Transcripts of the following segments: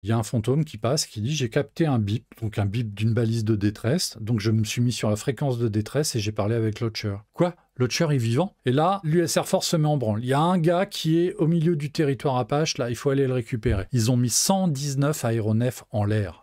Il y a un fantôme qui passe qui dit: «J'ai capté un bip», donc un bip d'une balise de détresse. Donc je me suis mis sur la fréquence de détresse et j'ai parlé avec Lotcher. Quoi? Lotcher est vivant? Et là, l'US Air Force se met en branle. Il y a un gars qui est au milieu du territoire Apache, là, il faut aller le récupérer. Ils ont mis 119 aéronefs en l'air.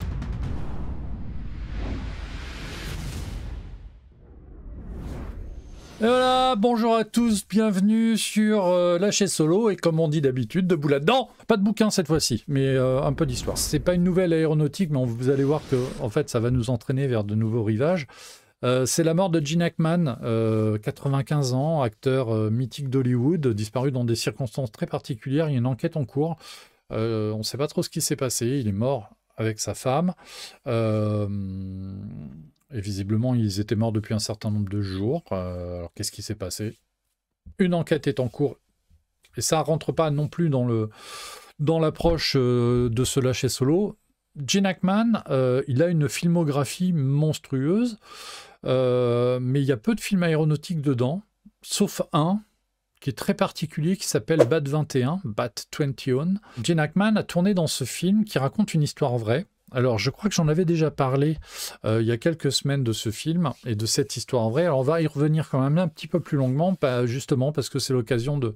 Et voilà, bonjour à tous, bienvenue sur Lâcher Solo, et comme on dit d'habitude, debout là-dedans, pas de bouquin cette fois-ci, mais un peu d'histoire. C'est pas une nouvelle aéronautique, mais vous allez voir que en fait, ça va nous entraîner vers de nouveaux rivages. C'est la mort de Gene Hackman, 95 ans, acteur mythique d'Hollywood, disparu dans des circonstances très particulières. Il y a une enquête en cours. On ne sait pas trop ce qui s'est passé. Il est mort avec sa femme. Et visiblement, ils étaient morts depuis un certain nombre de jours. Alors, qu'est-ce qui s'est passé? Une enquête est en cours. Et ça ne rentre pas non plus dans l'approche de ce lâcher solo. Gene Hackman, il a une filmographie monstrueuse, mais il y a peu de films aéronautiques dedans, sauf un qui est très particulier, qui s'appelle Bat 21, Bat 21. Gene Hackman a tourné dans ce film qui raconte une histoire vraie. Alors, je crois que j'en avais déjà parlé il y a quelques semaines de ce film et de cette histoire vraie. Alors, on va y revenir quand même un petit peu plus longuement, justement parce que c'est l'occasion de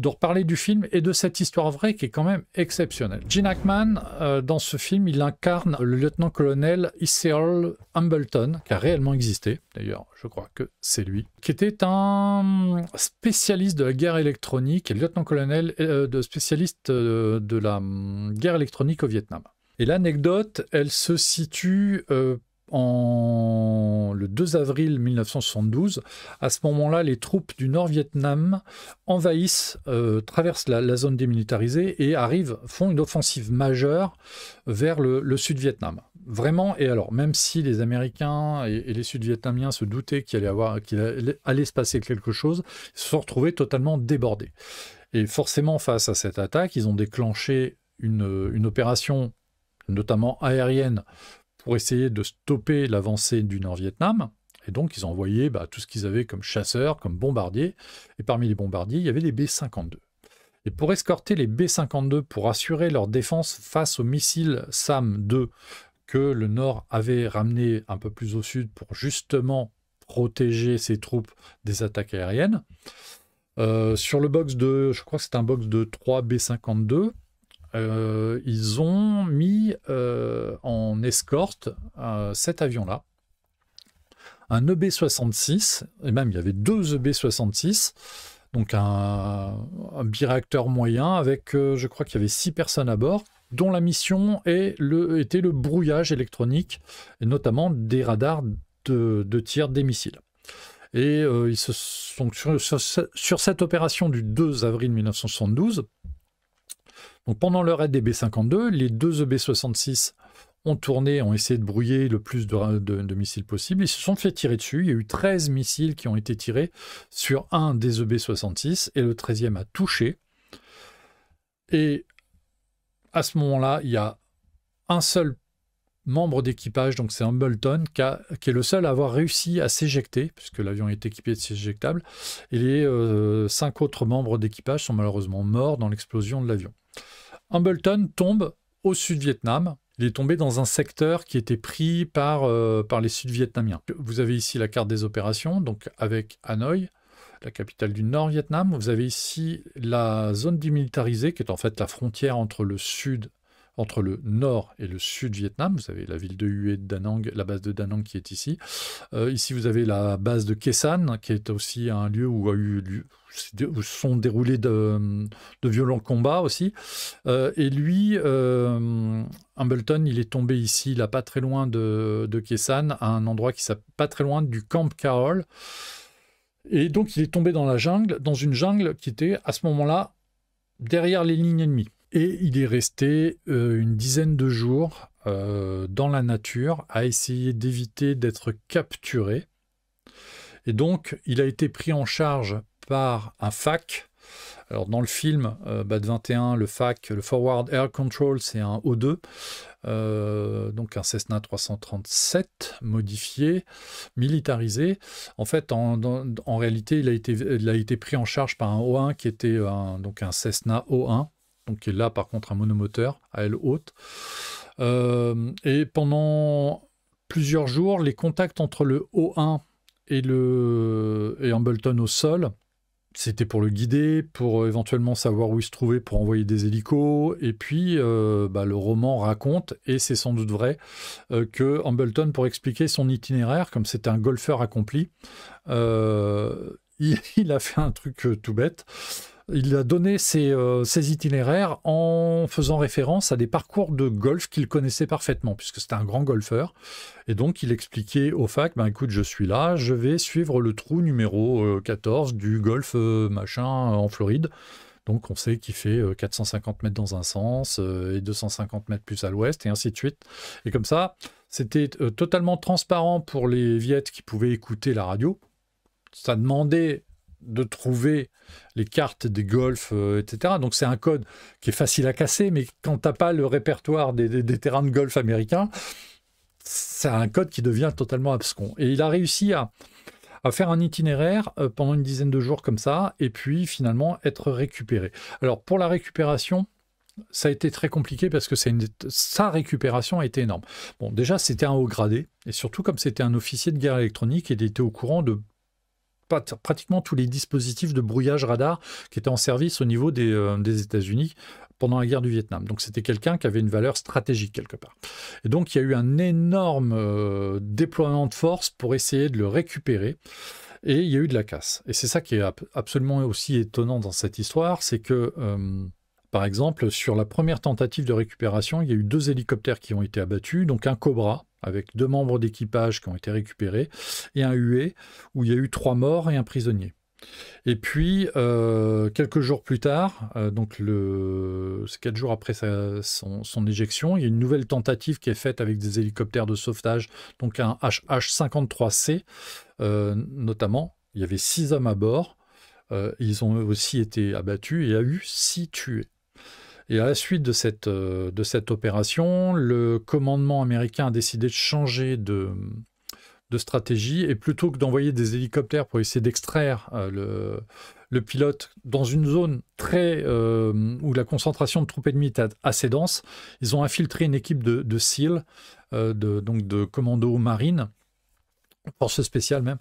reparler du film et de cette histoire vraie qui est quand même exceptionnelle. Gene Hackman, dans ce film, il incarne le lieutenant-colonel Earl Hambleton, qui a réellement existé, d'ailleurs, je crois que c'est lui, qui était un spécialiste de la guerre électronique et lieutenant-colonel spécialiste de la guerre électronique au Vietnam. Et l'anecdote, elle se situe le 2 avril 1972. À ce moment-là, les troupes du Nord-Vietnam envahissent, traversent la zone démilitarisée et font une offensive majeure vers le Sud-Vietnam. Vraiment, et alors, même si les Américains et les Sud-Vietnamiens se doutaient qu'il allait se passer quelque chose, ils se sont retrouvés totalement débordés. Et forcément, face à cette attaque, ils ont déclenché une opération notamment aérienne, pour essayer de stopper l'avancée du Nord-Vietnam. Et donc, ils ont envoyé tout ce qu'ils avaient comme chasseurs, comme bombardiers. Et parmi les bombardiers, il y avait les B-52. Et pour escorter les B-52, pour assurer leur défense face aux missiles SAM-2 que le Nord avait ramenés un peu plus au sud pour justement protéger ses troupes des attaques aériennes, sur le box de, je crois que c'est un box de 3 B-52, ils ont mis en escorte cet avion-là, un EB-66, et même il y avait 2 EB-66, donc un biréacteur moyen avec, je crois qu'il y avait 6 personnes à bord, dont la mission était le brouillage électronique, et notamment des radars de tir des missiles. Et ils se sont sur cette opération du 2 avril 1972. Donc pendant le raid des B-52, les 2 EB-66 ont tourné, ont essayé de brouiller le plus de missiles possible. Ils se sont fait tirer dessus. Il y a eu 13 missiles qui ont été tirés sur un des EB-66 et le 13e a touché. Et à ce moment-là, il y a un seul membre d'équipage, donc c'est Hambleton, qui est le seul à avoir réussi à s'éjecter, puisque l'avion est équipé de sièges éjectables. Et les 5 autres membres d'équipage sont malheureusement morts dans l'explosion de l'avion. Hambleton tombe au Sud-Vietnam. Il est tombé dans un secteur qui était pris par les Sud-Vietnamiens. Vous avez ici la carte des opérations, donc avec Hanoï, la capitale du Nord-Vietnam. Vous avez ici la zone démilitarisée, qui est en fait la frontière entre le Nord et le Sud-Vietnam. Vous avez la ville de Hue de Da Nang, la base de Da Nang qui est ici. Ici, vous avez la base de Khe Sanh, qui est aussi un lieu où se sont déroulés de violents combats aussi. Et lui, Hambleton, il est tombé ici, là, pas très loin de Khe Sanh, à un endroit qui s'appelle pas très loin du Camp Carroll. Et donc, il est tombé dans une jungle qui était, à ce moment-là, derrière les lignes ennemies. Et il est resté une dizaine de jours dans la nature à essayer d'éviter d'être capturé. Et donc, il a été pris en charge par un FAC. Alors, dans le film Bat 21, le FAC, le Forward Air Control, c'est un O2, donc un Cessna 337 modifié, militarisé. En fait, en réalité, il a été pris en charge par un O1 qui était donc un Cessna O1. donc qui est là par contre un monomoteur à aile haute. Et pendant plusieurs jours, les contacts entre le O1 et Hambleton au sol, c'était pour le guider, pour éventuellement savoir où il se trouvait, pour envoyer des hélicos. Et puis, le roman raconte, et c'est sans doute vrai, que Hambleton, pour expliquer son itinéraire, comme c'était un golfeur accompli, il a fait un truc tout bête. Il a donné ses itinéraires en faisant référence à des parcours de golf qu'il connaissait parfaitement, puisque c'était un grand golfeur. Et donc, il expliquait au fac, écoute, je suis là, je vais suivre le trou numéro 14 du golf machin en Floride. Donc, on sait qu'il fait 450 mètres dans un sens et 250 mètres plus à l'ouest, et ainsi de suite. Et comme ça, c'était totalement transparent pour les Viettes qui pouvaient écouter la radio. Ça demandait de trouver les cartes des golfs, etc. Donc c'est un code qui est facile à casser, mais quand tu n'as pas le répertoire des terrains de golf américains, c'est un code qui devient totalement abscon. Et il a réussi à faire un itinéraire pendant une dizaine de jours comme ça, et puis finalement être récupéré. Alors pour la récupération, ça a été très compliqué parce que sa récupération a été énorme. Bon, déjà c'était un haut gradé, et surtout comme c'était un officier de guerre électronique, il était au courant de pratiquement tous les dispositifs de brouillage radar qui étaient en service au niveau des États-Unis pendant la guerre du Vietnam. Donc c'était quelqu'un qui avait une valeur stratégique quelque part. Et donc il y a eu un énorme déploiement de force pour essayer de le récupérer, et il y a eu de la casse. Et c'est ça qui est absolument aussi étonnant dans cette histoire, c'est que par exemple, sur la première tentative de récupération, il y a eu 2 hélicoptères qui ont été abattus, donc un Cobra, avec 2 membres d'équipage qui ont été récupérés, et un Huey, où il y a eu 3 morts et un prisonnier. Et puis, quelques jours plus tard, c'est 4 jours après son éjection, il y a une nouvelle tentative qui est faite avec des hélicoptères de sauvetage, donc un H-53C, notamment. Il y avait 6 hommes à bord. Ils ont aussi été abattus, et il y a eu 6 tués. Et à la suite de cette opération, le commandement américain a décidé de changer de stratégie, et plutôt que d'envoyer des hélicoptères pour essayer d'extraire le pilote dans une zone où la concentration de troupes ennemies était assez dense, ils ont infiltré une équipe de SEAL, donc de commandos marines, force spéciale même,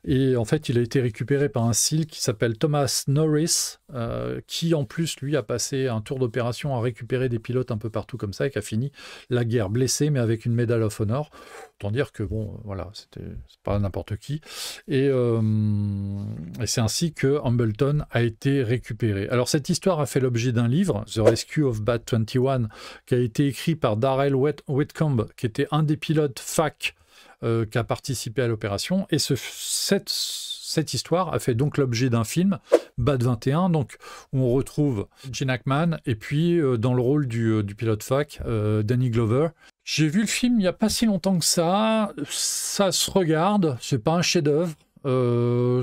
et en fait il a été récupéré par un SEAL qui s'appelle Thomas Norris, qui en plus lui a passé un tour d'opération à récupérer des pilotes un peu partout comme ça, et qui a fini la guerre blessé mais avec une Medal of Honor. Autant dire que bon, voilà, c'est pas n'importe qui, et c'est ainsi que Hambleton a été récupéré. Alors cette histoire a fait l'objet d'un livre, The Rescue of Bat 21, qui a été écrit par Darrell Whitcomb, qui était un des pilotes FAC qui a participé à l'opération, et cette histoire a fait donc l'objet d'un film, Bat 21, donc, où on retrouve Gene Hackman, et puis dans le rôle du pilote FAC, Danny Glover. J'ai vu le film il n'y a pas si longtemps que ça se regarde, c'est pas un chef-d'œuvre,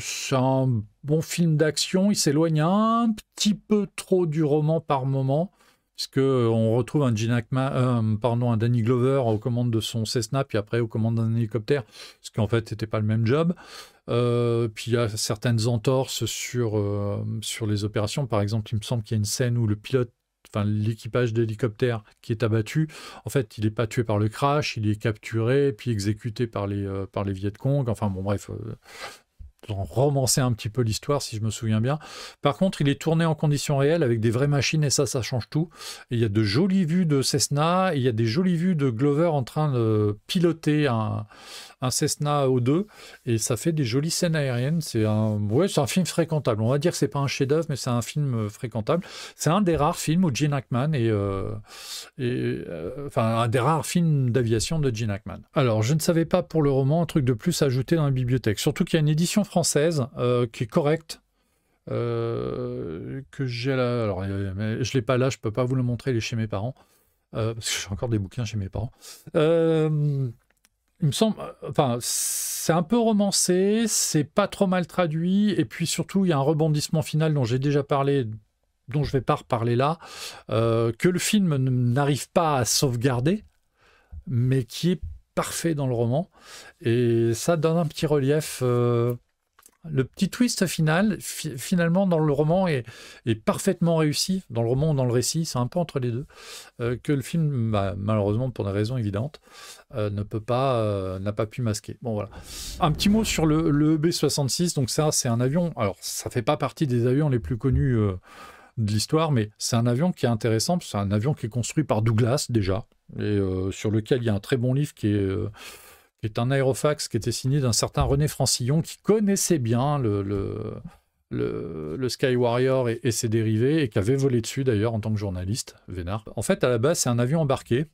c'est un bon film d'action, il s'éloigne un petit peu trop du roman par moment, puisque on retrouve un Danny Glover aux commandes de son Cessna, puis après aux commandes d'un hélicoptère, ce qui en fait n'était pas le même job. Puis il y a certaines entorses sur les opérations. Par exemple, il me semble qu'il y a une scène où l'équipage d'hélicoptère qui est abattu, en fait, il n'est pas tué par le crash, il est capturé, puis exécuté par les Viet Cong. Enfin bon, bref, romancer un petit peu l'histoire, si je me souviens bien. Par contre, il est tourné en conditions réelles avec des vraies machines, et ça change tout. Et il y a de jolies vues de Cessna, et il y a des jolies vues de Glover en train de piloter un Cessna O2, et ça fait des jolies scènes aériennes. C'est un film fréquentable. On va dire que c'est pas un chef-d'œuvre, mais c'est un film fréquentable. C'est un des rares films où Gene Hackman un des rares films d'aviation de Gene Hackman. Alors, je ne savais pas pour le roman un truc de plus à ajouter dans la bibliothèque. Surtout qu'il y a une édition française qui est correcte, que j'ai là. Alors, je l'ai pas là, je peux pas vous le montrer, il est chez mes parents, parce que j'ai encore des bouquins chez mes parents. Il me semble, c'est un peu romancé, c'est pas trop mal traduit, et puis surtout il y a un rebondissement final dont j'ai déjà parlé, dont je vais pas reparler là, que le film n'arrive pas à sauvegarder, mais qui est parfait dans le roman, et ça donne un petit relief Le petit twist final, finalement, dans le roman, est parfaitement réussi. Dans le roman ou dans le récit, c'est un peu entre les deux. Que le film, bah, malheureusement, pour des raisons évidentes, n'a pas pu masquer. Bon, voilà. Un petit mot sur le EB-66. Donc ça, c'est un avion. Alors, ça fait pas partie des avions les plus connus de l'histoire, mais c'est un avion qui est intéressant. C'est un avion qui est construit par Douglas, déjà, et sur lequel il y a un très bon livre qui est un aérofax qui était signé d'un certain René Francillon, qui connaissait bien le Sky Warrior et ses dérivés, et qui avait volé dessus d'ailleurs en tant que journaliste, vénard. En fait, à la base, c'est un avion embarqué.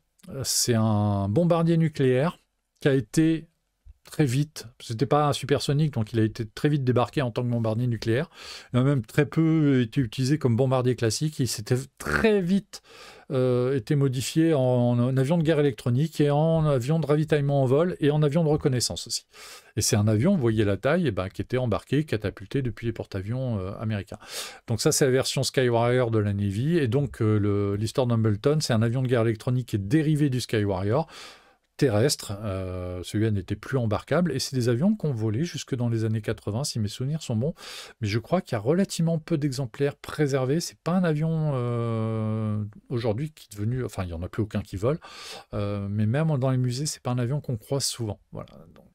C'est un bombardier nucléaire qui a été très vite, c'était pas un supersonique, donc il a été très vite débarqué en tant que bombardier nucléaire. Il a même très peu été utilisé comme bombardier classique. Il s'était très vite été modifié en avion de guerre électronique et en avion de ravitaillement en vol et en avion de reconnaissance aussi. Et c'est un avion, vous voyez la taille, qui était embarqué, catapulté depuis les porte-avions américains. Donc ça, c'est la version Sky Warrior de la Navy. Et donc l'histoire d'Hambleton, c'est un avion de guerre électronique qui est dérivé du Sky Warrior, terrestre, celui-là n'était plus embarquable, et c'est des avions qu'on volait jusque dans les années 80, si mes souvenirs sont bons, mais je crois qu'il y a relativement peu d'exemplaires préservés. C'est pas un avion aujourd'hui qui est devenu, enfin il n'y en a plus aucun qui vole, mais même dans les musées, c'est pas un avion qu'on croise souvent. Voilà.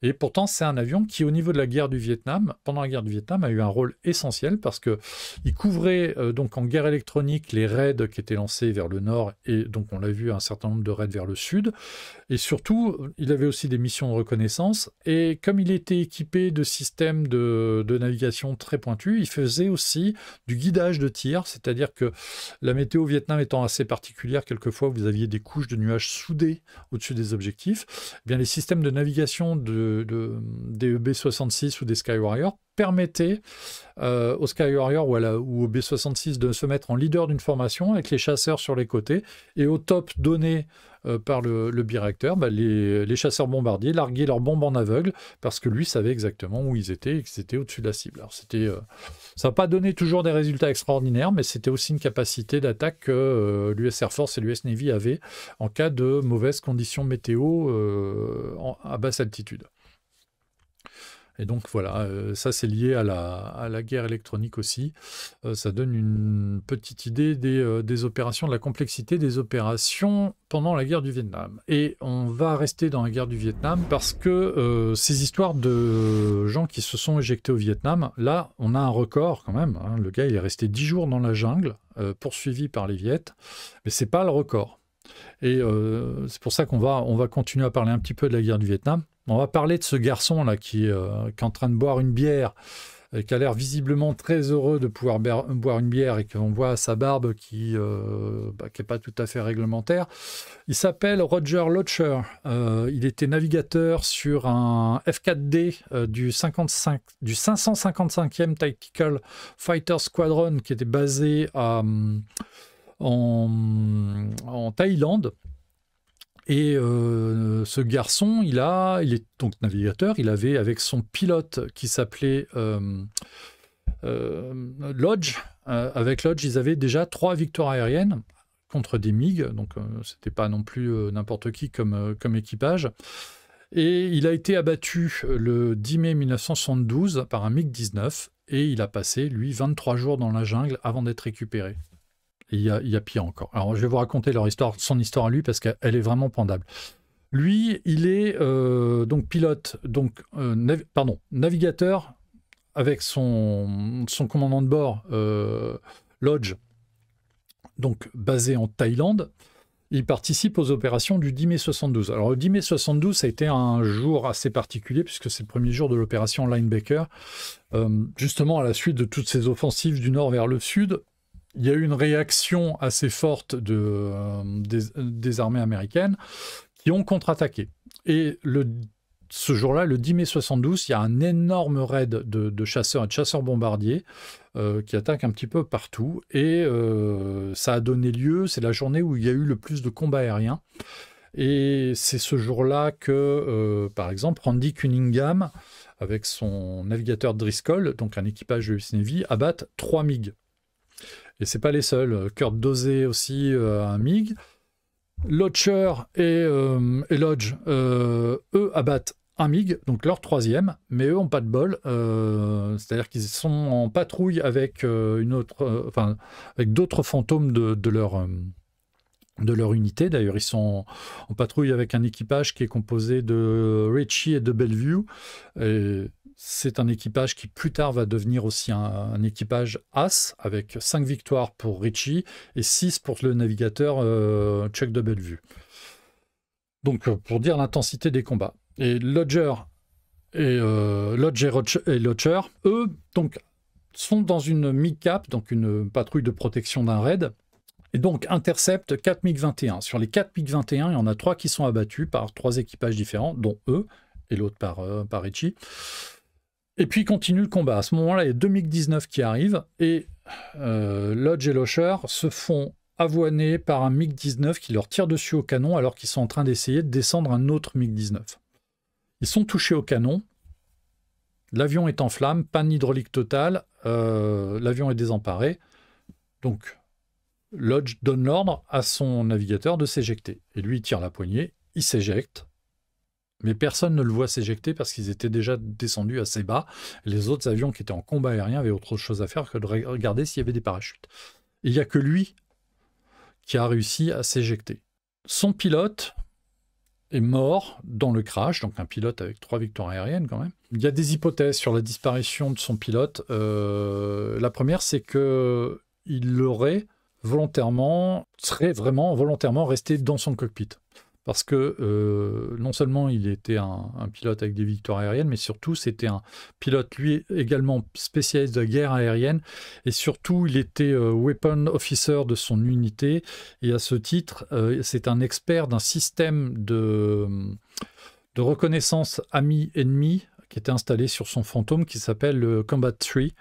Et pourtant, c'est un avion qui, au niveau de la guerre du Vietnam, pendant la guerre du Vietnam, a eu un rôle essentiel parce que il couvrait donc en guerre électronique les raids qui étaient lancés vers le nord, et donc on l'a vu, un certain nombre de raids vers le sud. Et surtout, il avait aussi des missions de reconnaissance. Et comme il était équipé de systèmes de navigation très pointus, il faisait aussi du guidage de tir. C'est-à-dire que la météo au Vietnam étant assez particulière, quelquefois vous aviez des couches de nuages soudés au-dessus des objectifs. Eh bien, les systèmes de navigation des EB-66 ou des Sky Warrior permettait au Sky Warrior ou au B-66 de se mettre en leader d'une formation avec les chasseurs sur les côtés, et au top donné par le biréacteur, les chasseurs bombardiers larguaient leurs bombes en aveugle parce que lui savait exactement où ils étaient et qu'ils étaient au-dessus de la cible. Alors ça n'a pas donné toujours des résultats extraordinaires, mais c'était aussi une capacité d'attaque que l'US Air Force et l'US Navy avaient en cas de mauvaises conditions météo à basse altitude. Et donc voilà, ça c'est lié à la guerre électronique aussi. Ça donne une petite idée des opérations, de la complexité des opérations pendant la guerre du Vietnam. Et on va rester dans la guerre du Vietnam parce que ces histoires de gens qui se sont éjectés au Vietnam, là on a un record quand même. Hein. Le gars il est resté 10 jours dans la jungle, poursuivi par les Viets, mais c'est pas le record. Et c'est pour ça qu'on va continuer à parler un petit peu de la guerre du Vietnam. On va parler de ce garçon là qui est en train de boire une bière et qui a l'air visiblement très heureux de pouvoir boire une bière, et qu'on voit sa barbe qui est pas tout à fait réglementaire. Il s'appelle Roger Locher. Il était navigateur sur un F-4D du 555e Tactical Fighter Squadron qui était basé en Thaïlande. Et ce garçon, il est donc navigateur, il avait avec son pilote qui s'appelait Lodge, avec Lodge, ils avaient déjà 3 victoires aériennes contre des MiG, donc c'était pas non plus n'importe qui comme équipage. Et il a été abattu le 10 mai 1972 par un MiG-19, et il a passé, lui, 23 jours dans la jungle avant d'être récupéré. Il y a pire encore. Alors, je vais vous raconter son histoire à lui, parce qu'elle est vraiment pendable. Lui, il est donc pilote, navigateur, avec son commandant de bord, Lodge, donc basé en Thaïlande. Il participe aux opérations du 10 mai 72. Alors, le 10 mai 72, ça a été un jour assez particulier, puisque c'est le premier jour de l'opération Linebacker. Justement, à la suite de toutes ces offensives du nord vers le sud, il y a eu une réaction assez forte des armées américaines qui ont contre-attaqué. Et ce jour-là, le 10 mai 72, il y a un énorme raid de chasseurs et de chasseurs bombardiers qui attaquent un petit peu partout. Et ça a donné lieu, c'est la journée où il y a eu le plus de combats aériens. Et c'est ce jour-là que, par exemple, Randy Cunningham, avec son navigateur Driscoll, donc un équipage de US Navy, abattent 3 MiG. Et c'est pas les seuls. Kurt Dosey aussi, un MiG. Locher et Lodge, eux, abattent un MiG, donc leur troisième, mais eux n'ont pas de bol. C'est-à-dire qu'ils sont en patrouille avec avec d'autres fantômes de leur unité. D'ailleurs, ils sont en patrouille avec un équipage qui est composé de Ritchie et de Bellevue. Et c'est un équipage qui plus tard va devenir aussi un équipage As, avec 5 victoires pour Ritchie et 6 pour le navigateur Chuck de Bellevue. Donc, pour dire l'intensité des combats. Et Lodge et Lodger, eux, donc, sont dans une MiG-Cap, donc une patrouille de protection d'un raid, et donc interceptent 4 MiG-21. Sur les 4 MiG-21, il y en a 3 qui sont abattus par 3 équipages différents, dont eux, et l'autre par Ritchie. Et puis continue le combat. À ce moment-là, il y a 2 MiG-19 qui arrivent, et Lodge et Locher se font avoiner par un MiG-19 qui leur tire dessus au canon alors qu'ils sont en train d'essayer de descendre un autre MiG-19. Ils sont touchés au canon, l'avion est en flammes, panne hydraulique totale, l'avion est désemparé, donc Lodge donne l'ordre à son navigateur de s'éjecter. Et lui, il tire la poignée, il s'éjecte, mais personne ne le voit s'éjecter parce qu'ils étaient déjà descendus assez bas. Les autres avions qui étaient en combat aérien avaient autre chose à faire que de regarder s'il y avait des parachutes. Et il n'y a que lui qui a réussi à s'éjecter. Son pilote est mort dans le crash, donc un pilote avec 3 victoires aériennes quand même. Il y a des hypothèses sur la disparition de son pilote. La première, c'est qu'il serait vraiment volontairement resté dans son cockpit. Parce que non seulement il était un pilote avec des victoires aériennes, mais surtout c'était un pilote lui également spécialiste de guerre aérienne, et surtout il était weapon officer de son unité, et à ce titre c'est un expert d'un système de reconnaissance ami-ennemi qui était installé sur son fantôme qui s'appelle le Combat Tree,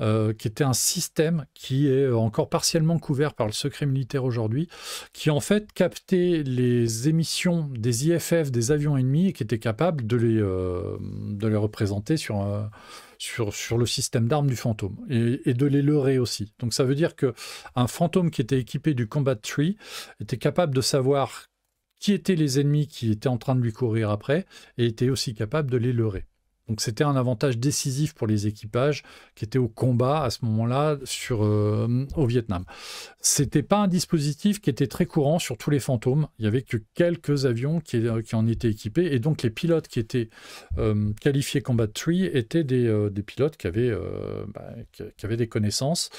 qui était un système qui est encore partiellement couvert par le secret militaire aujourd'hui, qui en fait captait les émissions des IFF des avions ennemis et qui était capable de les représenter sur le système d'armes du fantôme et de les leurrer aussi. Donc ça veut dire qu'un fantôme qui était équipé du Combat Tree était capable de savoir qui étaient les ennemis qui étaient en train de lui courir après et était aussi capable de les leurrer. Donc c'était un avantage décisif pour les équipages qui étaient au combat à ce moment-là au Vietnam. C'était pas un dispositif qui était très courant sur tous les fantômes. Il y avait que quelques avions qui en étaient équipés, et donc les pilotes qui étaient qualifiés Combat Tree étaient des pilotes qui avaient des connaissances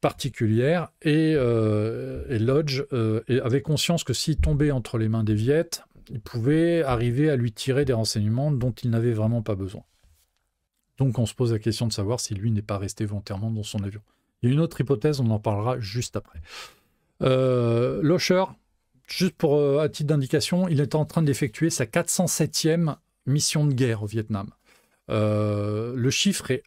particulière, et Lodge avait conscience que s'il tombait entre les mains des Viettes, il pouvait arriver à lui tirer des renseignements dont il n'avait vraiment pas besoin. Donc on se pose la question de savoir si lui n'est pas resté volontairement dans son avion. Il y a une autre hypothèse, on en parlera juste après. Locher, juste à titre d'indication, il était en train d'effectuer sa 407e mission de guerre au Vietnam. Le chiffre est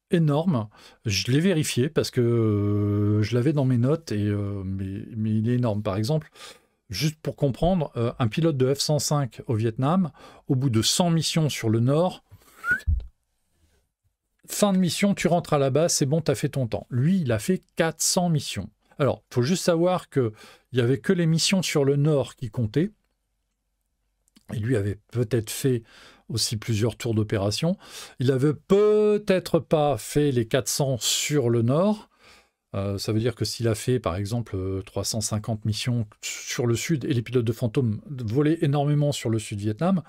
énorme, je l'ai vérifié parce que je l'avais dans mes notes, mais il est énorme. Par exemple, juste pour comprendre, un pilote de F-105 au Vietnam, au bout de 100 missions sur le Nord, fin de mission, tu rentres à la base, c'est bon, tu as fait ton temps. Lui, il a fait 400 missions. Alors, il faut juste savoir qu'il n'y avait que les missions sur le Nord qui comptaient, et lui avait peut-être fait aussi plusieurs tours d'opération. Il n'avait peut-être pas fait les 400 sur le Nord. Ça veut dire que s'il a fait, par exemple, 350 missions sur le Sud, et les pilotes de fantômes volaient énormément sur le Sud-Vietnam,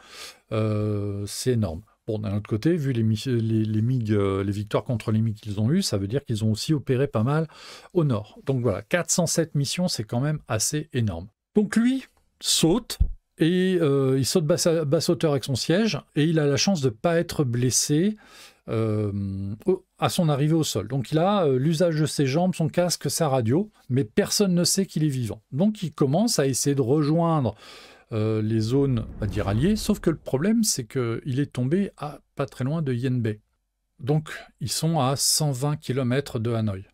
c'est énorme. Bon, d'un autre côté, vu les MiG, les victoires contre les MiG qu'ils ont eues, ça veut dire qu'ils ont aussi opéré pas mal au Nord. Donc voilà, 407 missions, c'est quand même assez énorme. Donc lui saute, et il saute basse hauteur avec son siège, et il a la chance de ne pas être blessé à son arrivée au sol. Donc il a l'usage de ses jambes, son casque, sa radio, mais personne ne sait qu'il est vivant. Donc il commence à essayer de rejoindre les zones, on va dire alliées, sauf que le problème, c'est qu'il est tombé à pas très loin de Yen Bay. Donc ils sont à 120 km de Hanoï.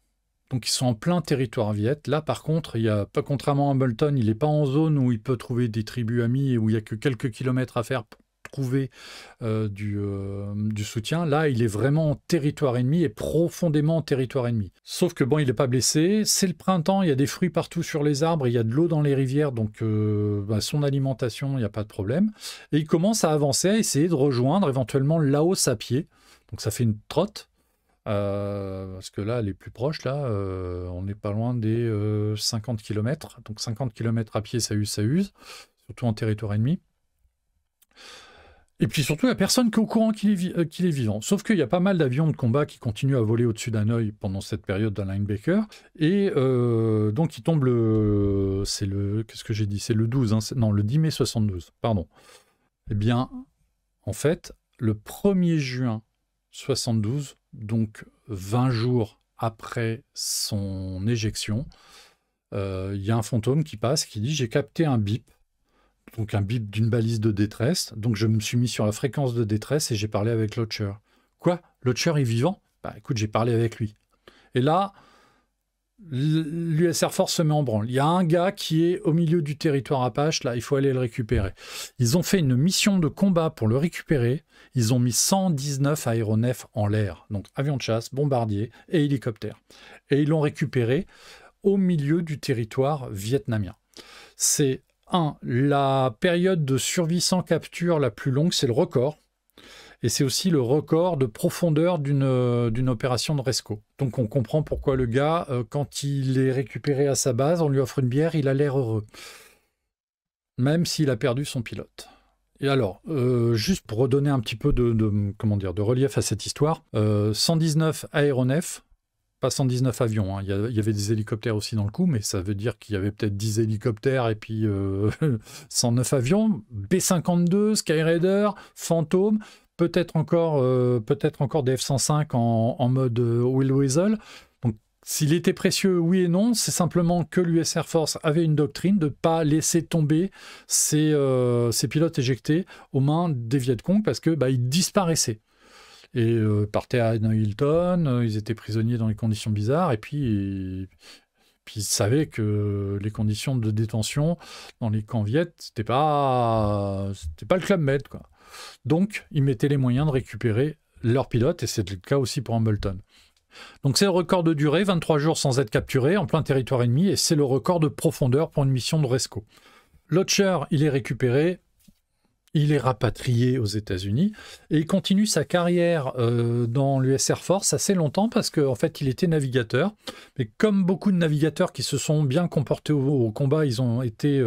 Donc ils sont en plein territoire viet. Là par contre, contrairement à Hamilton, il n'est pas en zone où il peut trouver des tribus amies et où il n'y a que quelques kilomètres à faire pour trouver du soutien. Là, il est vraiment en territoire ennemi et profondément en territoire ennemi. Sauf que bon, il n'est pas blessé. C'est le printemps, il y a des fruits partout sur les arbres, il y a de l'eau dans les rivières, donc son alimentation, il n'y a pas de problème. Et il commence à avancer, à essayer de rejoindre éventuellement Laos à pied. Donc ça fait une trotte. Parce que là, les plus proches, là, on n'est pas loin des 50 km. Donc 50 km à pied, ça use, surtout en territoire ennemi. Et puis surtout, il n'y a personne qui est au courant qu'il est vivant. Sauf qu'il y a pas mal d'avions de combat qui continuent à voler au-dessus d'Hanoï pendant cette période de linebacker. Et donc, il tombe qu'est-ce que j'ai dit? C'est le 12, hein, non, le 10 mai 72, pardon. Eh bien, en fait, le 1er juin 72, donc 20 jours après son éjection, il y a un fantôme qui passe qui dit « J'ai capté un bip ». Donc un bip d'une balise de détresse. Donc je me suis mis sur la fréquence de détresse et j'ai parlé avec Lotcher. Quoi? Lotcher est vivant? Bah écoute, j'ai parlé avec lui. Et là, l'US Air Force se met en branle. Il y a un gars qui est au milieu du territoire Apache, là, il faut aller le récupérer. Ils ont fait une mission de combat pour le récupérer. Ils ont mis 119 aéronefs en l'air. Donc avions de chasse, bombardiers et hélicoptères. Et ils l'ont récupéré au milieu du territoire vietnamien. C'est la période de survie sans capture la plus longue, c'est le record. Et c'est aussi le record de profondeur d'une opération de rescue. Donc on comprend pourquoi le gars, quand il est récupéré à sa base, on lui offre une bière, il a l'air heureux. Même s'il a perdu son pilote. Et alors, juste pour redonner un petit peu de relief à cette histoire, 119 aéronefs, pas 119 avions, hein. Il y avait des hélicoptères aussi dans le coup, mais ça veut dire qu'il y avait peut-être 10 hélicoptères et puis 109 avions, B-52, Skyraider, Phantom, peut-être encore des F-105 en mode Will Weasel. Donc, s'il était précieux, oui et non, c'est simplement que l'US Air Force avait une doctrine de ne pas laisser tomber ses pilotes éjectés aux mains des Viet Cong parce que ils disparaissaient. Et partaient à Hilton, ils étaient prisonniers dans des conditions bizarres, et puis ils savaient que les conditions de détention dans les camps Viet, c'était pas le Club Med, quoi. Donc, ils mettaient les moyens de récupérer leurs pilotes, et c'est le cas aussi pour Hambleton. Donc c'est le record de durée, 23 jours sans être capturé, en plein territoire ennemi, et c'est le record de profondeur pour une mission de rescue. Lotcher, il est récupéré, il est rapatrié aux États-Unis et il continue sa carrière dans l'US Air Force assez longtemps parce qu'en fait, il était navigateur. Mais comme beaucoup de navigateurs qui se sont bien comportés au combat, ils ont été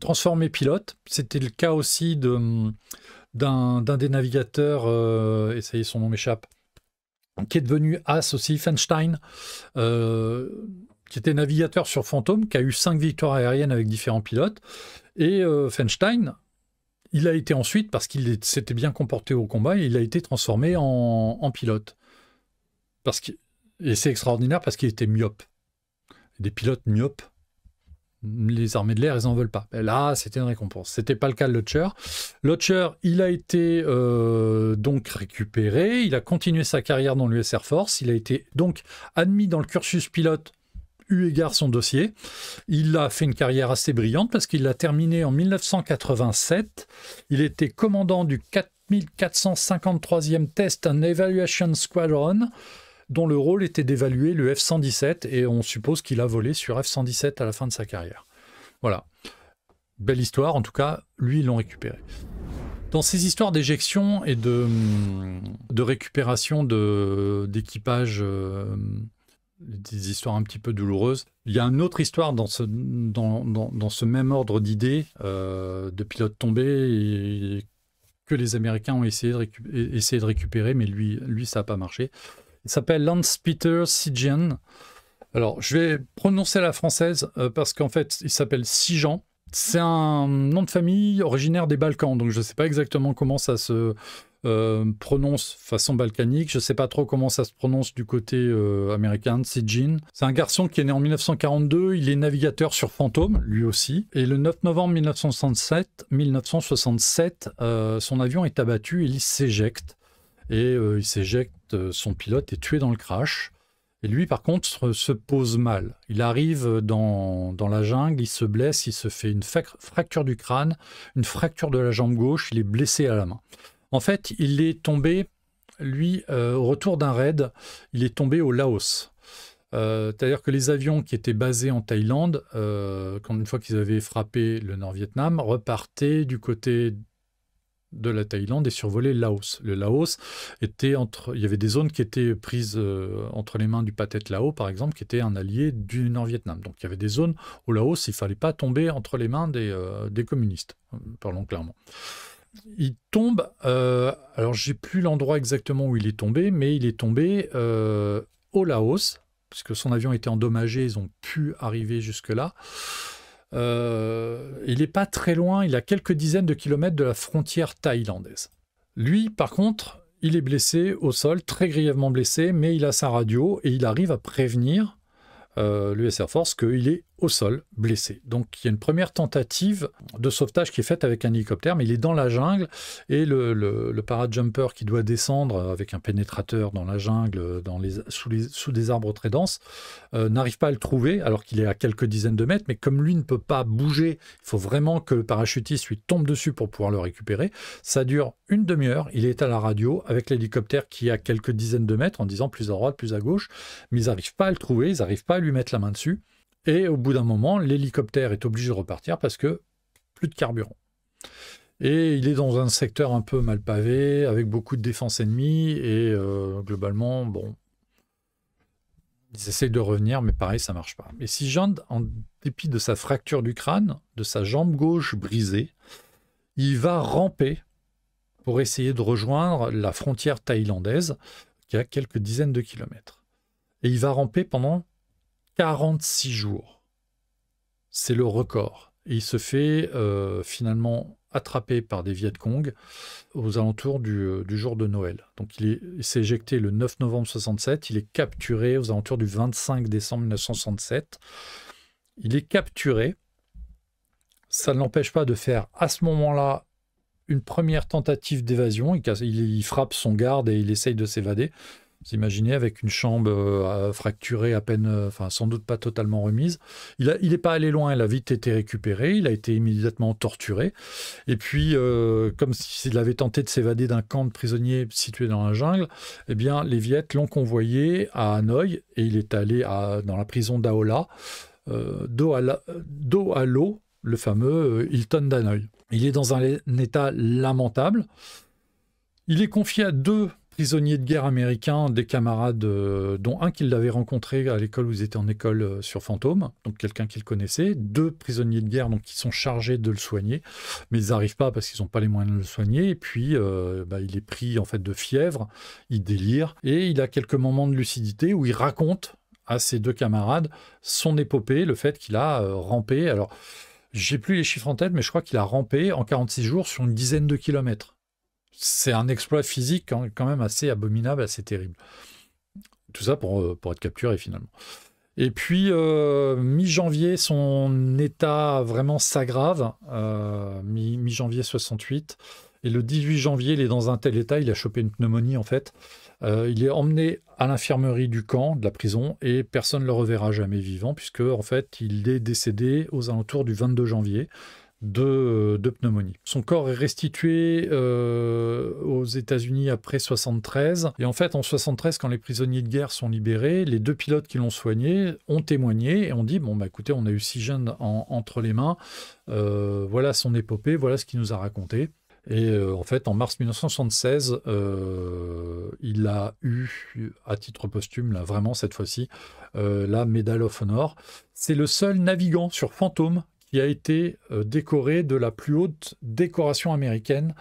transformés pilotes. C'était le cas aussi d'un des navigateurs, et ça y est, son nom m'échappe, qui est devenu As aussi, Feinstein, qui était navigateur sur Phantom, qui a eu 5 victoires aériennes avec différents pilotes. Et Feinstein, il a été ensuite, parce qu'il s'était bien comporté au combat, il a été transformé en pilote. Et c'est extraordinaire parce qu'il était myope. Des pilotes myopes, les armées de l'air, ils n'en veulent pas. Et là, c'était une récompense. C'était pas le cas de Lotcher. Lotcher, il a été donc récupéré, il a continué sa carrière dans l'US Air Force, il a été donc admis dans le cursus pilote eu égard son dossier. Il a fait une carrière assez brillante parce qu'il l'a terminé en 1987. Il était commandant du 4453e Test and Evaluation Squadron, dont le rôle était d'évaluer le F-117, et on suppose qu'il a volé sur F-117 à la fin de sa carrière. Voilà. Belle histoire, en tout cas, lui, ils l'ont récupéré. Dans ces histoires d'éjection et de récupération d'équipage, des histoires un petit peu douloureuses. Il y a une autre histoire dans ce même ordre d'idées de pilotes tombés et que les Américains ont essayé de récupérer, mais lui ça n'a pas marché. Il s'appelle Lance Peter Sijan. Alors, je vais prononcer la française parce qu'en fait, il s'appelle Sijan. C'est un nom de famille originaire des Balkans, donc je ne sais pas exactement comment ça se prononce façon balkanique. Je ne sais pas trop comment ça se prononce du côté américain, Sijin. C'est un garçon qui est né en 1942, il est navigateur sur Phantom, lui aussi. Et le 9 novembre 1967, son avion est abattu et il s'éjecte. Et il s'éjecte, son pilote est tué dans le crash. Et lui, par contre, se pose mal. Il arrive dans la jungle, il se blesse, il se fait une fracture du crâne, une fracture de la jambe gauche, il est blessé à la main. En fait, il est tombé, lui, au retour d'un raid, il est tombé au Laos. C'est-à-dire que les avions qui étaient basés en Thaïlande, une fois qu'ils avaient frappé le Nord-Vietnam, repartaient du côté de la Thaïlande et survolaient le Laos. Le Laos était il y avait des zones qui étaient prises entre les mains du Pathet Lao, par exemple, qui était un allié du Nord-Vietnam. Donc il y avait des zones au Laos, il ne fallait pas tomber entre les mains des communistes, parlons clairement. Il tombe, alors j'ai plus l'endroit exactement où il est tombé, mais il est tombé au Laos, puisque son avion était endommagé, ils ont pu arriver jusque-là. Il n'est pas très loin, il a quelques dizaines de kilomètres de la frontière thaïlandaise. Lui, par contre, il est blessé au sol, très grièvement blessé, mais il a sa radio et il arrive à prévenir l'US Air Force qu'il est au sol, blessé. Donc il y a une première tentative de sauvetage qui est faite avec un hélicoptère, mais il est dans la jungle et le parajumper qui doit descendre avec un pénétrateur dans la jungle, sous des arbres très denses, n'arrive pas à le trouver alors qu'il est à quelques dizaines de mètres, mais comme lui ne peut pas bouger, il faut vraiment que le parachutiste lui tombe dessus pour pouvoir le récupérer. Ça dure une demi-heure, il est à la radio avec l'hélicoptère qui est à quelques dizaines de mètres en disant plus à droite, plus à gauche, mais ils n'arrivent pas à le trouver, ils n'arrivent pas à lui mettre la main dessus. Et au bout d'un moment, l'hélicoptère est obligé de repartir parce que plus de carburant. Et il est dans un secteur un peu mal pavé, avec beaucoup de défenses ennemies, et globalement, bon, ils essayent de revenir, mais pareil, ça ne marche pas. Mais si Jean, en dépit de sa fracture du crâne, de sa jambe gauche brisée, il va ramper pour essayer de rejoindre la frontière thaïlandaise, qui a quelques dizaines de kilomètres. Et il va ramper pendant 46 jours. C'est le record. Et il se fait finalement attraper par des Viet Cong aux alentours du jour de Noël. Donc il s'est éjecté le 9 novembre 67, il est capturé aux alentours du 25 décembre 1967. Il est capturé. Ça ne l'empêche pas de faire à ce moment-là une première tentative d'évasion. Il frappe son garde et il essaye de s'évader. Vous imaginez, avec une jambe fracturée à peine, sans doute pas totalement remise. Il n'est pas allé loin, il a vite été récupéré, il a été immédiatement torturé. Et puis, comme s'il avait tenté de s'évader d'un camp de prisonniers situé dans la jungle, eh bien, les Viet l'ont convoyé à Hanoï et il est allé dans la prison d'Aola, Do À Lo, le fameux Hilton d'Hanoï. Il est dans un état lamentable. Il est confié à 2 prisonniers de guerre américains, des camarades, dont un qu'il avait rencontré à l'école où ils étaient en école sur Fantôme, donc quelqu'un qu'il connaissait, 2 prisonniers de guerre donc, qui sont chargés de le soigner, mais ils n'arrivent pas parce qu'ils n'ont pas les moyens de le soigner, et puis il est pris en fait de fièvre, il délire, et il a quelques moments de lucidité où il raconte à ses 2 camarades son épopée, le fait qu'il a rampé, alors j'ai plus les chiffres en tête, mais je crois qu'il a rampé en 46 jours sur une dizaine de kilomètres. C'est un exploit physique quand même assez abominable, assez terrible. Tout ça pour être capturé finalement. Et puis, mi-janvier, son état vraiment s'aggrave, mi-janvier 68. Et le 18 janvier, il est dans un tel état, il a chopé une pneumonie en fait. Il est emmené à l'infirmerie du camp, de la prison, et personne ne le reverra jamais vivant, puisque en fait, il est décédé aux alentours du 22 janvier. De pneumonie. Son corps est restitué aux États-Unis après 73. Et en fait, en 73, quand les prisonniers de guerre sont libérés, les 2 pilotes qui l'ont soigné ont témoigné et ont dit bon, écoutez, on a eu 6 jeunes entre les mains. Voilà son épopée, voilà ce qu'il nous a raconté. Et en fait, en mars 1976, il a eu, à titre posthume, là, vraiment cette fois-ci, la Medal of Honor. C'est le seul navigant sur Fantôme qui a été décoré de la plus haute décoration américaine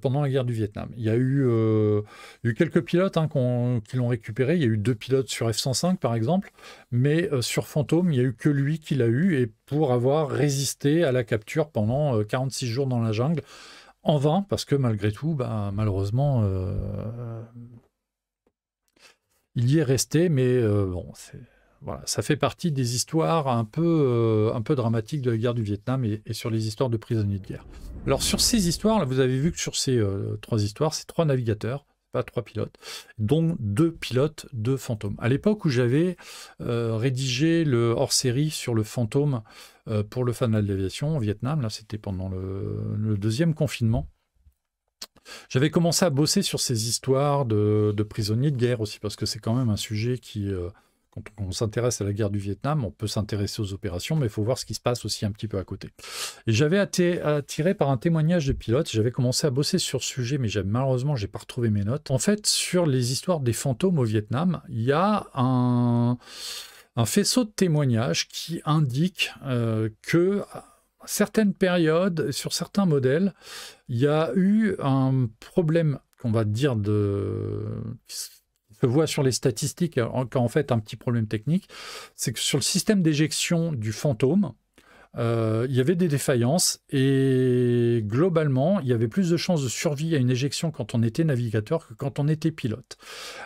pendant la guerre du Vietnam. Il y a eu quelques pilotes qui l'ont récupéré. Il y a eu 2 pilotes sur F-105, par exemple. Mais sur Fantôme, il n'y a eu que lui qui l'a eu. Et pour avoir résisté à la capture pendant 46 jours dans la jungle, en vain, parce que malgré tout, malheureusement, il y est resté. Mais bon, voilà, ça fait partie des histoires un peu dramatiques de la guerre du Vietnam et sur les histoires de prisonniers de guerre. Alors sur ces histoires, là, vous avez vu que sur ces 3 histoires, c'est 3 navigateurs, pas 3 pilotes, dont 2 pilotes de Fantôme. À l'époque où j'avais rédigé le hors-série sur le Fantôme pour le Fanal d'aviation au Vietnam, là c'était pendant le deuxième confinement, j'avais commencé à bosser sur ces histoires de prisonniers de guerre aussi, parce que c'est quand même un sujet qui, quand on s'intéresse à la guerre du Vietnam, on peut s'intéresser aux opérations, mais il faut voir ce qui se passe aussi un petit peu à côté. Et j'avais été attiré par un témoignage de pilote, j'avais commencé à bosser sur ce sujet, mais malheureusement, je n'ai pas retrouvé mes notes. En fait, sur les histoires des fantômes au Vietnam, il y a un faisceau de témoignages qui indique que certaines périodes, sur certains modèles, il y a eu un problème qu'on va dire qui se voit sur les statistiques, en fait un petit problème technique, c'est que sur le système d'éjection du Fantôme, il y avait des défaillances et globalement, il y avait plus de chances de survie à une éjection quand on était navigateur que quand on était pilote.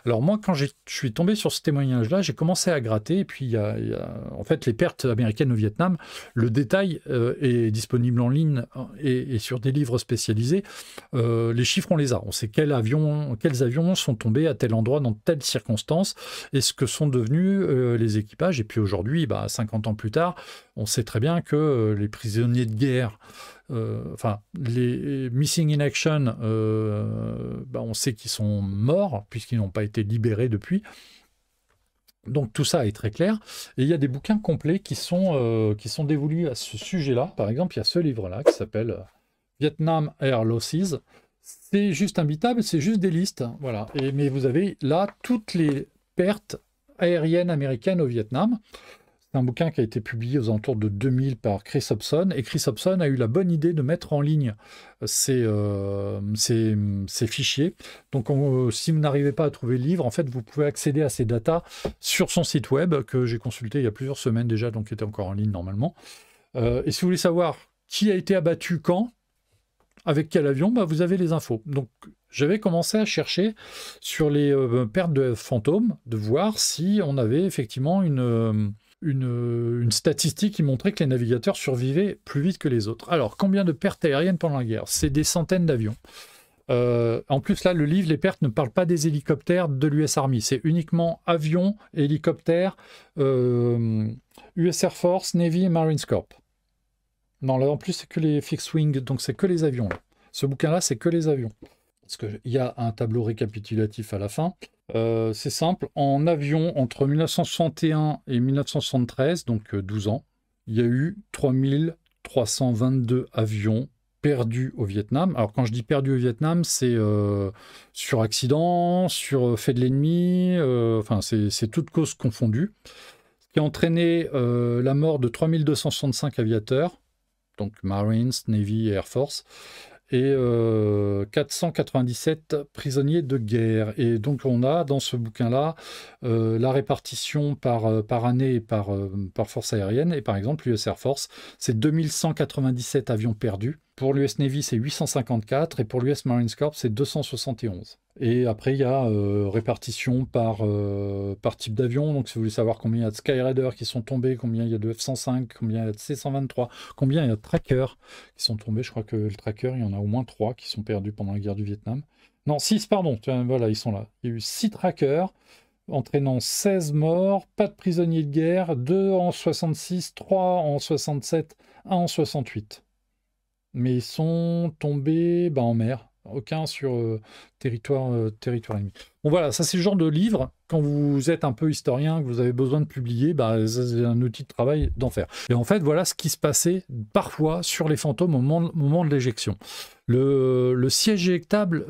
Alors moi, quand je suis tombé sur ce témoignage-là, j'ai commencé à gratter et puis il y a en fait les pertes américaines au Vietnam. Le détail est disponible en ligne et sur des livres spécialisés. Les chiffres, on les a. On sait quels avions sont tombés à tel endroit dans telle circonstance et ce que sont devenus les équipages. Et puis aujourd'hui, 50 ans plus tard, on sait très bien que les prisonniers de guerre, les missing in action, on sait qu'ils sont morts puisqu'ils n'ont pas été libérés depuis. Donc tout ça est très clair. Et il y a des bouquins complets qui sont dévolus à ce sujet-là. Par exemple, il y a ce livre-là qui s'appelle Vietnam Air Losses. C'est juste imbitable, c'est juste des listes. Voilà. Mais vous avez là toutes les pertes aériennes américaines au Vietnam. C'est un bouquin qui a été publié aux alentours de 2000 par Chris Hobson. Et Chris Hobson a eu la bonne idée de mettre en ligne ces fichiers. Donc, si vous n'arrivez pas à trouver le livre, en fait, vous pouvez accéder à ces datas sur son site web que j'ai consulté il y a plusieurs semaines déjà, donc qui était encore en ligne normalement. Et si vous voulez savoir qui a été abattu quand, avec quel avion, vous avez les infos. Donc, j'avais commencé à chercher sur les pertes de fantômes, de voir si on avait effectivement une statistique qui montrait que les navigateurs survivaient plus vite que les autres. Alors, combien de pertes aériennes pendant la guerre? C'est des centaines d'avions. En plus, là, le livre, les pertes ne parlent pas des hélicoptères de l'US Army. C'est uniquement avions, hélicoptères, US Air Force, Navy et Marines Corps. Non, là, en plus, c'est que les fixed wing, donc c'est que les avions. Là. Ce bouquin-là, c'est que les avions. Parce qu'il y a un tableau récapitulatif à la fin. C'est simple, en avion, entre 1961 et 1973, donc 12 ans, il y a eu 3322 avions perdus au Vietnam. Alors quand je dis perdus au Vietnam, c'est sur accident, sur fait de l'ennemi, c'est toutes causes confondues. Ce qui a entraîné la mort de 3265 aviateurs, donc Marines, Navy et Air Force, et 497 prisonniers de guerre. Et donc on a dans ce bouquin-là la répartition par année et par force aérienne. Et par exemple, l'US Air Force, c'est 2197 avions perdus. Pour l'US Navy, c'est 854. Et pour l'US Marines Corps, c'est 271. Et après, il y a répartition par type d'avion. Donc si vous voulez savoir combien il y a de Skyraider qui sont tombés, combien il y a de F-105, combien il y a de C-123, combien il y a de Tracker qui sont tombés. Je crois que le Tracker, il y en a au moins 3 qui sont perdus pendant la guerre du Vietnam. Non, 6, pardon. Voilà, ils sont là. Il y a eu 6 Trackers, entraînant 16 morts, pas de prisonniers de guerre, 2 en 66, 3 en 67, 1 en 68. Mais ils sont tombés en mer. Aucun sur territoire ennemi. Bon voilà, ça c'est le genre de livre, quand vous êtes un peu historien, que vous avez besoin de publier, c'est un outil de travail d'enfer. Et en fait, voilà ce qui se passait parfois sur les fantômes au moment de l'éjection. Les sièges éjectables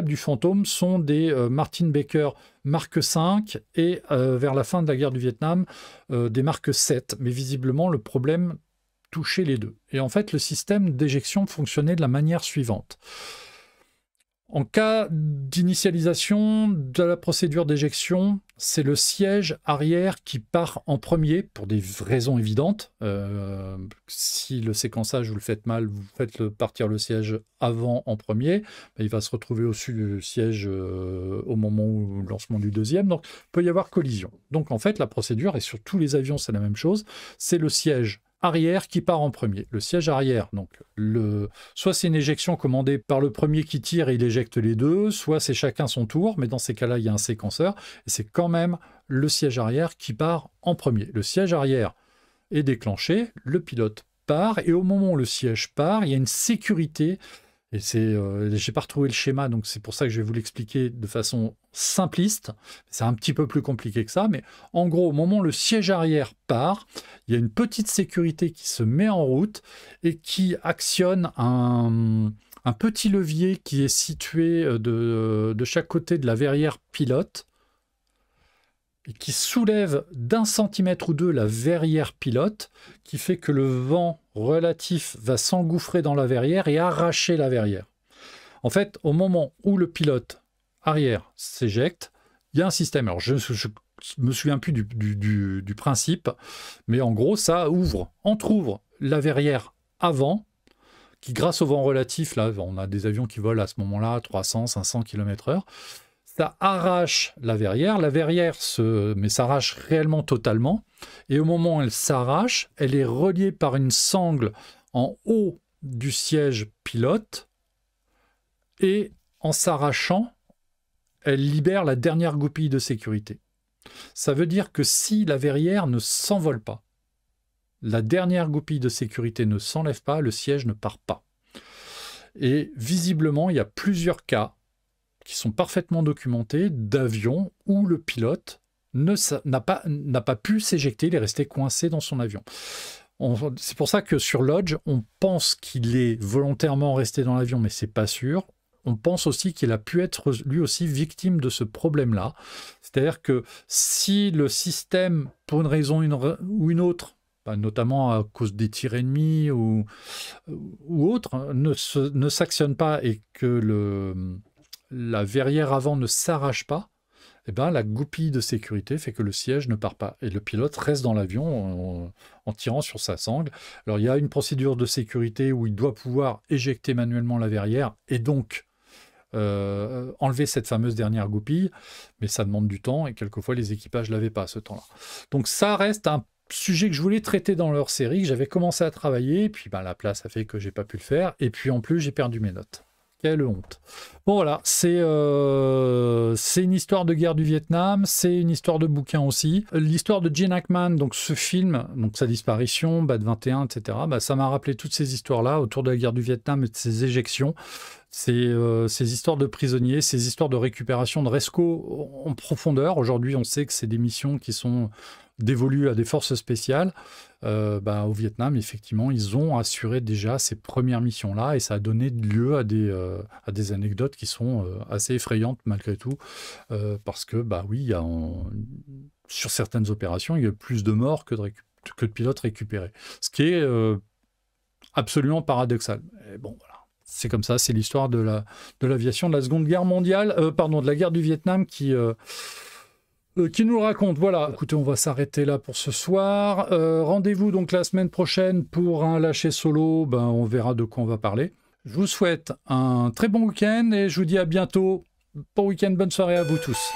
du fantôme sont des Martin Baker Mark 5 et vers la fin de la guerre du Vietnam, des Mark 7. Mais visiblement, le problème toucher les deux. Et en fait, le système d'éjection fonctionnait de la manière suivante. En cas d'initialisation de la procédure d'éjection, c'est le siège arrière qui part en premier, pour des raisons évidentes. Si le séquençage, vous le faites mal, vous faites partir le siège avant en premier, il va se retrouver au-dessus du siège au moment où le lancement du deuxième, donc il peut y avoir collision. Donc en fait, la procédure, et sur tous les avions, c'est la même chose, c'est le siège arrière qui part en premier. Le siège arrière, donc soit c'est une éjection commandée par le premier qui tire et il éjecte les deux, soit c'est chacun son tour, mais dans ces cas-là, il y a un séquenceur, et c'est quand même le siège arrière qui part en premier. Le siège arrière est déclenché, le pilote part, et au moment où le siège part, il y a une sécurité. Et j'ai pas retrouvé le schéma, donc c'est pour ça que je vais vous l'expliquer de façon simpliste. C'est un petit peu plus compliqué que ça, mais en gros, au moment où le siège arrière part, il y a une petite sécurité qui se met en route et qui actionne un petit levier qui est situé de chaque côté de la verrière pilote et qui soulève d'1 centimètre ou 2 la verrière pilote, qui fait que le vent relatif va s'engouffrer dans la verrière et arracher la verrière. En fait, au moment où le pilote arrière s'éjecte, il y a un système. Alors, je me souviens plus du principe, mais en gros, ça entrouvre la verrière avant, qui grâce au vent relatif, là, on a des avions qui volent à ce moment-là 300, 500 km/h, ça arrache la verrière mais s'arrache réellement totalement, et au moment où elle s'arrache, elle est reliée par une sangle en haut du siège pilote, et en s'arrachant, elle libère la dernière goupille de sécurité. Ça veut dire que si la verrière ne s'envole pas, la dernière goupille de sécurité ne s'enlève pas, le siège ne part pas. Et visiblement, il y a plusieurs cas qui sont parfaitement documentés d'avions où le pilote n'a pas pu s'éjecter, il est resté coincé dans son avion. C'est pour ça que sur Lodge, on pense qu'il est volontairement resté dans l'avion, mais c'est pas sûr. On pense aussi qu'il a pu être lui aussi victime de ce problème-là. C'est-à-dire que si le système, pour une raison ou une autre, notamment à cause des tirs ennemis ou autre, ne s'actionne pas et que la verrière avant ne s'arrache pas, eh ben, la goupille de sécurité fait que le siège ne part pas. Et le pilote reste dans l'avion en tirant sur sa sangle. Alors, il y a une procédure de sécurité où il doit pouvoir éjecter manuellement la verrière et donc enlever cette fameuse dernière goupille. Mais ça demande du temps et quelquefois, les équipages ne l'avaient pas à ce temps-là. Donc, ça reste un sujet que je voulais traiter dans leur série, que j'avais commencé à travailler. Et puis, la place a fait que je n'ai pas pu le faire. Et puis, en plus, j'ai perdu mes notes. Quelle honte. Bon voilà, c'est une histoire de guerre du Vietnam, c'est une histoire de bouquin aussi. L'histoire de Gene Hackman, donc ce film, donc sa disparition, Bad 21, etc., ça m'a rappelé toutes ces histoires-là autour de la guerre du Vietnam et de ses éjections. Ces histoires de prisonniers, ces histoires de récupération de rescos en profondeur. Aujourd'hui, on sait que c'est des missions qui sont dévolues à des forces spéciales. Au Vietnam, effectivement, ils ont assuré déjà ces premières missions-là et ça a donné lieu à des anecdotes qui sont assez effrayantes malgré tout. Parce que, oui, sur certaines opérations, il y a plus de morts que de pilotes récupérés. Ce qui est absolument paradoxal. Et bon, voilà. C'est comme ça, c'est l'histoire de l'aviation de la Seconde Guerre mondiale, de la guerre du Vietnam qui nous le raconte. Voilà, écoutez, on va s'arrêter là pour ce soir. Rendez-vous donc la semaine prochaine pour un lâcher solo. On verra de quoi on va parler. Je vous souhaite un très bon week-end et je vous dis à bientôt. Bon week-end, bonne soirée à vous tous.